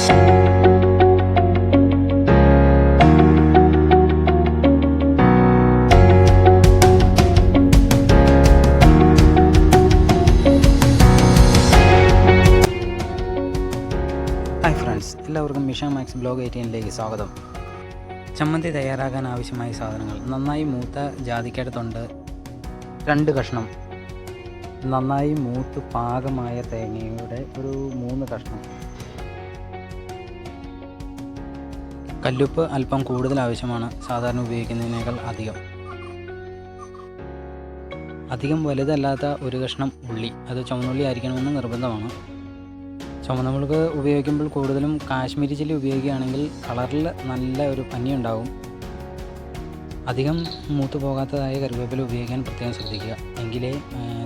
Hi friends, എല്ലാവർക്കും മിഷമാക്സ് blog 18ലേക്ക് സ്വാഗതം. ചമ്മന്തി തയ്യാറാക്കാൻ ആവശ്യമായ സാധനങ്ങൾ: നന്നായി മൂത്ത ജാതിക്കയുടെ തൊണ്ട് 2 കഷ്ണം, നന്നായി മൂത്ത് പാകമായ തേങ്ങയുടെ ഒരു 3 കഷ്ണം, കല്ലുപ്പ് അല്പം കൂടുതൽ ആവശ്യമാണ്, സാധാരണ ഉപയോഗിക്കുന്നതിനേക്കാൾ അധികം വലുതല്ലാത്ത 1 കഷ്ണം ഉള്ളി, അത് ചുവന്നുള്ളി ആയിരിക്കണമെന്ന് നിർബന്ധമാണ്. ചുവന്നമുളക് ഉപയോഗിക്കുമ്പോൾ കൂടുതലും കാശ്മീരി ചില്ലി ഉപയോഗിക്കുകയാണെങ്കിൽ കളറിൽ നല്ല ഒരു ഭംഗിയുണ്ടാവും. അധികം മൂത്ത് പോകാത്തതായ കറിവേപ്പില ഉപയോഗിക്കാൻ പ്രത്യേകം ശ്രദ്ധിക്കുക, എങ്കിലേ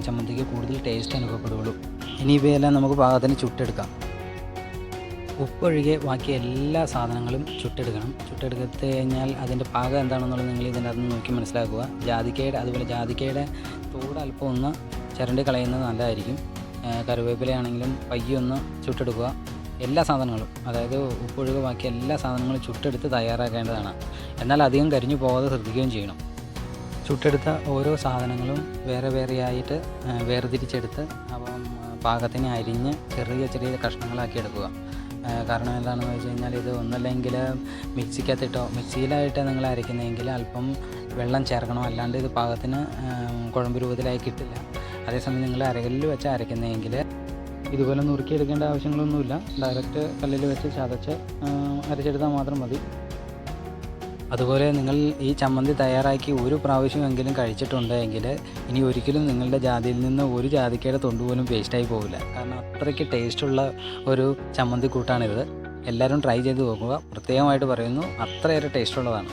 ചമ്മന്തിക്ക് കൂടുതൽ ടേസ്റ്റ് അനുഭവപ്പെടുകയുള്ളൂ. ഇനി ഇവയെല്ലാം നമുക്ക് പാകത്തിന് ചുട്ടെടുക്കാം. ഉപ്പൊഴികെ ബാക്കി എല്ലാ സാധനങ്ങളും ചുട്ടെടുക്കണം. ചുട്ടെടുത്ത് കഴിഞ്ഞാൽ അതിൻ്റെ പാകം എന്താണെന്നുള്ളത് നിങ്ങൾ ഇതിൻ്റെ അകത്ത് നോക്കി മനസ്സിലാക്കുക. ജാതിക്കയുടെ തോട് അല്പം ഒന്ന് ചിരണ്ടി കളയുന്നത് നല്ലതായിരിക്കും. കറിവേപ്പിലയാണെങ്കിലും പയ്യൊന്ന് ചുട്ടെടുക്കുക. എല്ലാ സാധനങ്ങളും, അതായത് ഉപ്പൊഴികെ ബാക്കി എല്ലാ സാധനങ്ങളും ചുട്ടെടുത്ത് തയ്യാറാക്കേണ്ടതാണ്. എന്നാൽ അധികം കരിഞ്ഞു പോകാതെ ശ്രദ്ധിക്കുകയും ചെയ്യണം. ചുട്ടെടുത്ത ഓരോ സാധനങ്ങളും വേറെയായിട്ട് വേർതിരിച്ചെടുത്ത് അപ്പം പാകത്തിന് അരിഞ്ഞ് ചെറിയ കഷ്ണങ്ങളാക്കി എടുക്കുക. കാരണം എന്താണെന്ന് വെച്ച് കഴിഞ്ഞാൽ ഇത് ഒന്നല്ലെങ്കിൽ മിക്സിയിലായിട്ട് നിങ്ങൾ അരയ്ക്കുന്നതെങ്കിൽ അല്പം വെള്ളം ചേർക്കണം, അല്ലാണ്ട് ഇത് പാകത്തിന് കുഴമ്പ് രൂപത്തിലായി കിട്ടില്ല. അതേസമയം നിങ്ങൾ അരകല്ലിൽ വെച്ച് അരയ്ക്കുന്നതെങ്കിൽ ഇതുപോലെ നുറുക്കിയെടുക്കേണ്ട ആവശ്യങ്ങളൊന്നുമില്ല. ഡയറക്റ്റ് കല്ലിൽ വെച്ച് ചതച്ച് അരച്ചെടുത്താൽ മാത്രം മതി. അതുപോലെ നിങ്ങൾ ഈ ചമ്മന്തി തയ്യാറാക്കി ഒരു പ്രാവശ്യമെങ്കിലും കഴിച്ചിട്ടുണ്ടെങ്കിൽ ഇനി ഒരിക്കലും നിങ്ങളുടെ ജാതിയിൽ നിന്ന് ഒരു ജാതിക്കയുടെ തൊണ്ട് പോലും വേസ്റ്റായി പോകില്ല. കാരണം അത്രയ്ക്ക് ടേസ്റ്റുള്ള ഒരു ചമ്മന്തി കൂട്ടാണിത്. എല്ലാവരും ട്രൈ ചെയ്ത് നോക്കുക. പ്രത്യേകമായിട്ട് പറയുന്നു, അത്രയേറെ ടേസ്റ്റുള്ളതാണ്.